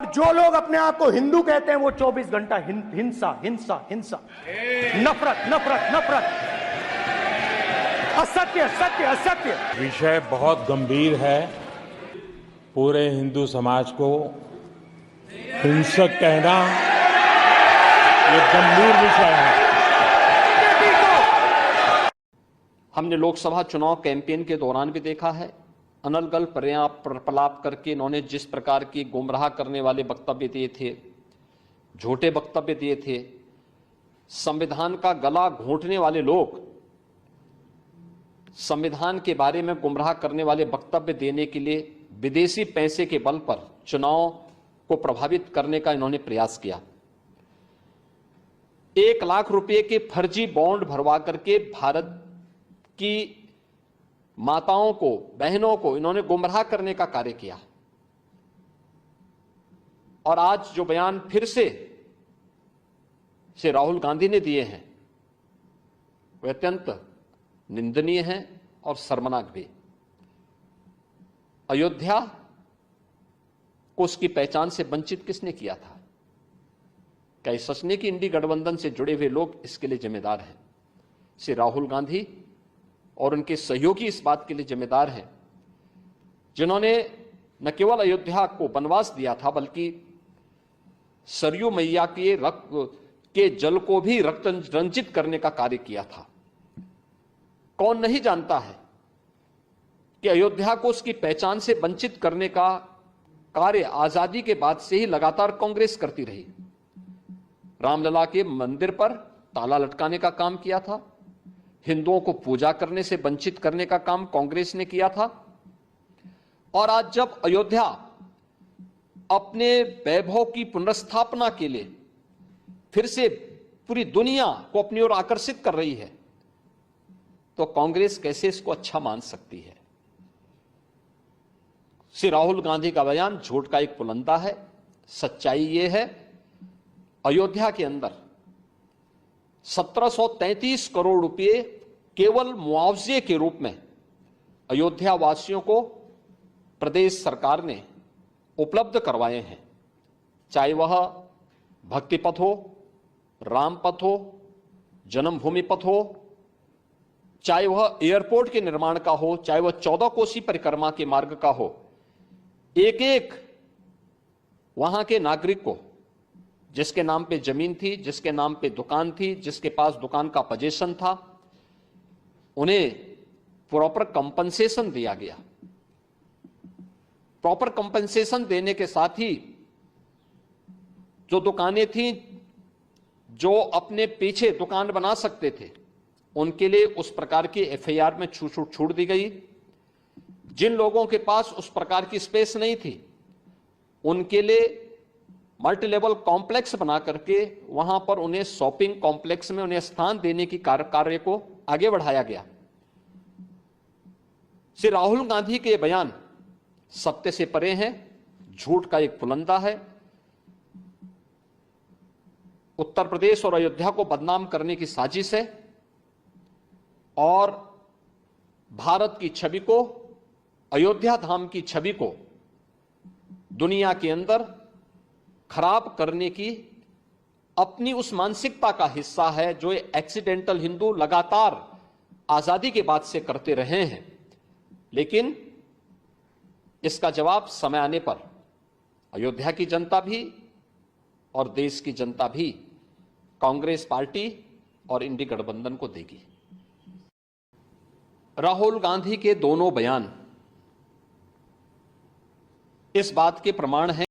और जो लोग अपने आप को हिंदू कहते हैं वो 24 घंटा हिंसा हिंसा हिंसा, नफरत नफरत नफरत, असत्य सत्य असत्य। विषय बहुत गंभीर है। पूरे हिंदू समाज को हिंसक कहना ये गंभीर विषय है। हमने लोकसभा चुनाव कैंपेन के दौरान भी देखा है, अनर्गल प्रलाप करके इन्होंने जिस प्रकार की गुमराह करने वाले वक्तव्य दिए थे, झूठे वक्तव्य दिए थे, संविधान का गला घोंटने वाले लोग संविधान के बारे में गुमराह करने वाले वक्तव्य देने के लिए विदेशी पैसे के बल पर चुनाव को प्रभावित करने का इन्होंने प्रयास किया। 1 लाख रुपए के फर्जी बॉन्ड भरवा करके भारत की माताओं को, बहनों को इन्होंने गुमराह करने का कार्य किया। और आज जो बयान फिर से राहुल गांधी ने दिए हैं वे अत्यंत निंदनीय हैं और शर्मनाक भी। अयोध्या को उसकी पहचान से वंचित किसने किया था? क्या ये सच नहीं कि इंडी गठबंधन से जुड़े हुए लोग इसके लिए जिम्मेदार हैं? श्री राहुल गांधी और उनके सहयोगी इस बात के लिए जिम्मेदार हैं जिन्होंने न केवल अयोध्या को वनवास दिया था बल्कि सरयू मैया के रक्त के जल को भी रक्त रंजित करने का कार्य किया था। कौन नहीं जानता है कि अयोध्या को उसकी पहचान से वंचित करने का कार्य आजादी के बाद से ही लगातार कांग्रेस करती रही। रामलला के मंदिर पर ताला लटकाने का काम किया था, हिंदुओं को पूजा करने से वंचित करने का काम कांग्रेस ने किया था। और आज जब अयोध्या अपने वैभव की पुनर्स्थापना के लिए फिर से पूरी दुनिया को अपनी ओर आकर्षित कर रही है तो कांग्रेस कैसे इसको अच्छा मान सकती है? श्री राहुल गांधी का बयान झूठ का एक पुलंदा है। सच्चाई यह है, अयोध्या के अंदर 1733 करोड़ रुपए केवल मुआवजे के रूप में अयोध्या वासियों को प्रदेश सरकार ने उपलब्ध करवाए हैं। चाहे वह भक्ति पथ हो, राम पथ हो, जन्मभूमि पथ हो, चाहे वह एयरपोर्ट के निर्माण का हो, चाहे वह 14 कोसी परिक्रमा के मार्ग का हो, एक एक वहां के नागरिक को जिसके नाम पे जमीन थी, जिसके नाम पे दुकान थी, जिसके पास दुकान का पोजीशन था, उन्हें प्रॉपर कंपनसेशन दिया गया। प्रॉपर कंपनसेशन देने के साथ ही जो दुकानें थी, जो अपने पीछे दुकान बना सकते थे, उनके लिए उस प्रकार की एफआईआर में छूट दी गई। जिन लोगों के पास उस प्रकार की स्पेस नहीं थी, उनके लिए मल्टी लेवल कॉम्प्लेक्स बना करके वहां पर उन्हें शॉपिंग कॉम्प्लेक्स में उन्हें स्थान देने की कार्य को आगे बढ़ाया गया। श्री राहुल गांधी के बयान सत्य से परे हैं, झूठ का एक पुलंदा है। उत्तर प्रदेश और अयोध्या को बदनाम करने की साजिश है और भारत की छवि को, अयोध्या धाम की छवि को दुनिया के अंदर खराब करने की अपनी उस मानसिकता का हिस्सा है जो एक्सीडेंटल हिंदू लगातार आजादी के बाद से करते रहे हैं। लेकिन इसका जवाब समय आने पर अयोध्या की जनता भी और देश की जनता भी कांग्रेस पार्टी और इंडी गठबंधन को देगी। राहुल गांधी के दोनों बयान इस बात के प्रमाण हैं